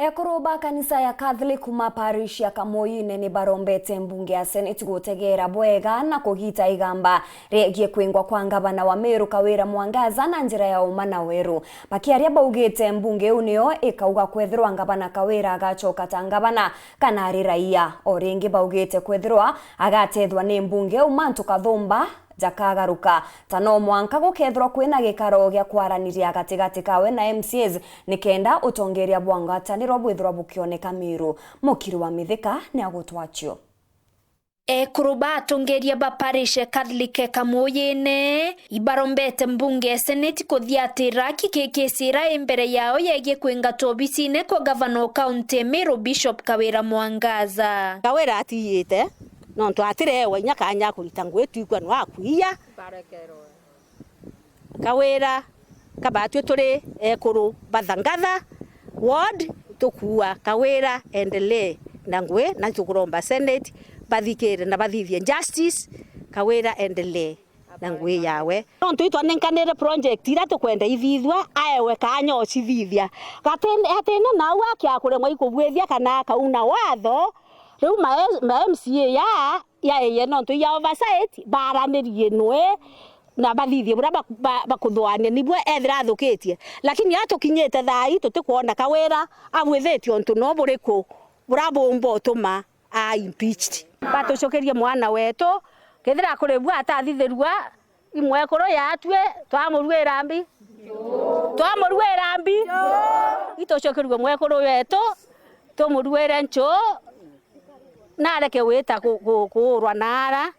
Ekoroba kanisa ya Catholic kuma parish ya Kamoyine ni barombete mbunge ya Senate gutegera bwega na kugita igamba regie kwingwa kwa ngavana wa Meru Kawira Mwangaza na njira ya umana weru. Bakiaria baugite mbunge unio ikauga kwethirwa ngavana Kawira agachoka ta ngavana kana ari raia. Oringi baugite kwethirwa agatethwa ni mbunge umantu kathumba jakagaruka tano mwanka gukethirwa kwina gikaro gya kwaraniria gatigati kawe na MCAs nikenda utongeria bwangataniro bwithirwa bukioneka Meru. Mukiri wa Mithika ni agutwachio. Ekoroba atongeria ba parish Catholic Kamoyine ibarombete mbunge Senate kuthiatira kikikisira imbere yao yegie kwinga tobicine kwa governor county Meru Bishop Kawira Mwangaza. Kawira atiyete no twatirewe nyakanya kurita ngwetwikwa no akuia Kawira kabatwe turi ekuru bathangatha ward tukua Kawira endelee na ngwe na tukuromba Senate bathikire na bathithie justice Kawira endelee na ngwe yawe no twitwa nenkanire project ira tukwenda ithithwa aewe kanyo cithithia gatene na wakia kuremwa ikubwethia kana kauna watho riu ma MCA ya ye no tu ya oversight baranirie nwe na bathithie bura bakuthwania nibwe ethira thukitie lakini atukinyete thai tutikuona Kawira amwithetio ntu no buriku burabombo tuma impeached batucokerie mwana wetu kethira kurebwa atathithirwa imwekoro yatwe twamurwira mbi itocokerie mwekoro wetu tumurwire ncho nareke weta kurwa nara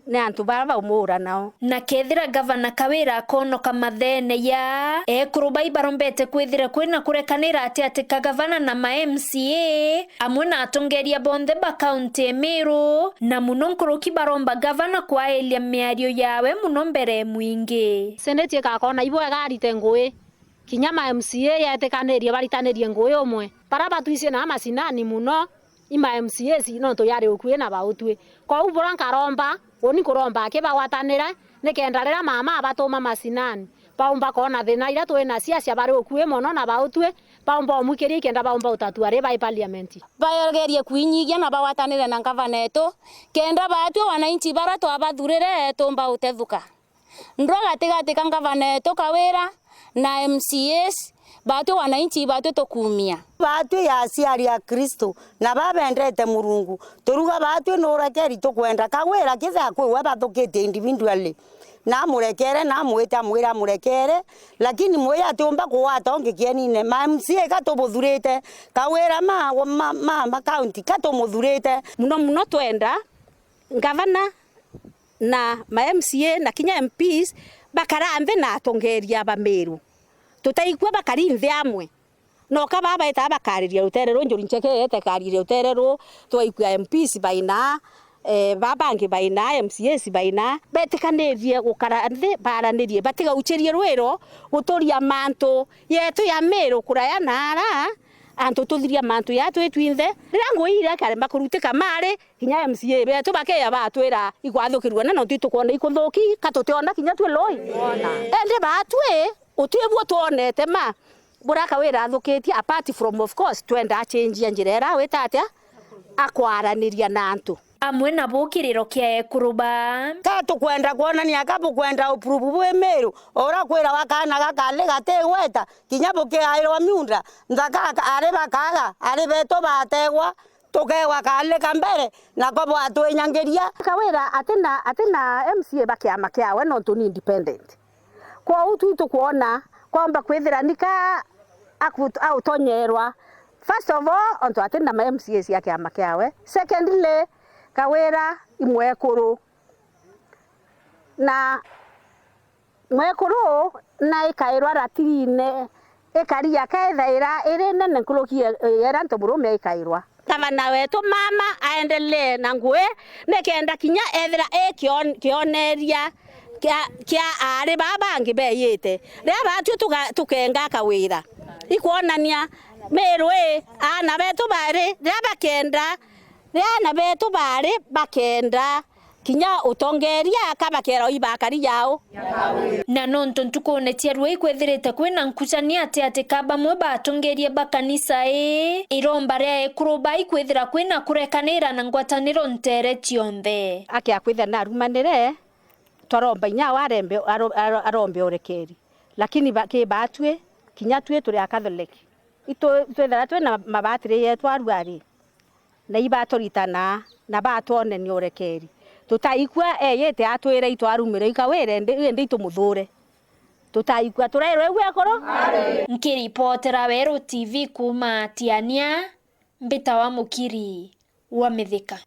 ne antu baba umura nao na kethira governor Kawira konoka mathene ya ekoroba ibarombete kwithira kwina kurekanira ati ka governor na ma MCA amwe na atongeria bonthe ba county Meru na muno nkoroki baromba governor kwa elia miario yawe muno mbere mwingi Senate kakona ibo agarite ngui kinyama MCA yatekanirie baritanirie ngui omwe paraba tuicie na masinani muno ima MCAs no to yari ukue na bautwe kwa ubora nkaromba oni kuromba ke bawatanira nekendarira mama abatoma masinani baumba kona thina ira twena ciacia bari ukue mono na bautwe baumba omukiri kenda baumba utatu ari bai parliament bayegerie kwinyigia na bawatanire na ngavaneto kenda batwe wananchi bara to abathurire tomba utethuka ndro gatigati ngavaneto Kawira na MCAs batwe wananchi batwe tokumia batwe ya asiari ya Kristo na babendete Murungu turuga batwe no rakeri tukwenda Kawira kitha kwe bathukite individually na murekere na mwita mwira murekere lakini moya tumba kuwata ongekienine ma MCA katobuthurite Kawira ma county katomuthurite muno twenda governor na ma MCA na kinya MPs bakarambe na atongeria ba Meru tutaigwa bakarinthe amwe no kababa eta bakariria ruterero njuri ncheke ete kariria ruterero twaigwa MPs baina babangi baina MCAs baina betikanirie gukaranthe baranirie batiga ucherie rwero gutoria manto yetu ya Meru kuraya nara antu tuthiria mantu ya twitwinthe rirango ira kare makurutika mare kinya MCA betu bakeya batwira igwathukirwa no twitukwona ikuthuki katutiona kinya twe loi ende batwe utibwo tuonete ma bura Kawira athukitie apart from of course twenda change njirera wetatia akwaraniria na antu amwe na bukiriro kia ekoroba tatu kwenda kuona ni akabu kwenda upurubu bwe Meru ora kwira wakana gakale gategweta kinyabo ke airwa miunda ndaka are bakaga are beto bategwa tukewa kale kambere na kobo atwenyangeria Kawira atena MCA bakiama kiawe no tu independent kwa utu tukuona kwamba kwithira nika autonyerwa first of all onto atenda ma MCAs yake amakiawe secondly Kawira imwekuru na mwekuru na ikairwa ratirine ikaria kaithaira irene nkurukie era ntoburume ikairwa gavana wetu mama aendelee na ngwe nekenda kinya ethira kioneria kia ari babangi beyite ria batu tukenga Kawira ikuonania Meru ana betu bari ria bakenda ria na betu bari bakenda kinya utongeria kabakero ibakari yao na nonto ntukonetia rwei kwethirite kwina nkucania ati kabamwe batongerie bakanisa iromba ria ekurubai kwithira kwina kurekanira na ngwataniro ntere cionthe akia kwithira na rumanire twaromba inya warembe arombe orekeri lakini batwe kinya twe turi a Catholic twethira twina mabatire yetu arwari na ibatoritana na batone ni orekeri tutaikwa yete atwire itwarumire ikawire ndi itumuthure tutaikwa turerwe gwekoro nkiripotera Wero TV kuma Tiania Mbita wa Mukiri wa Mithika.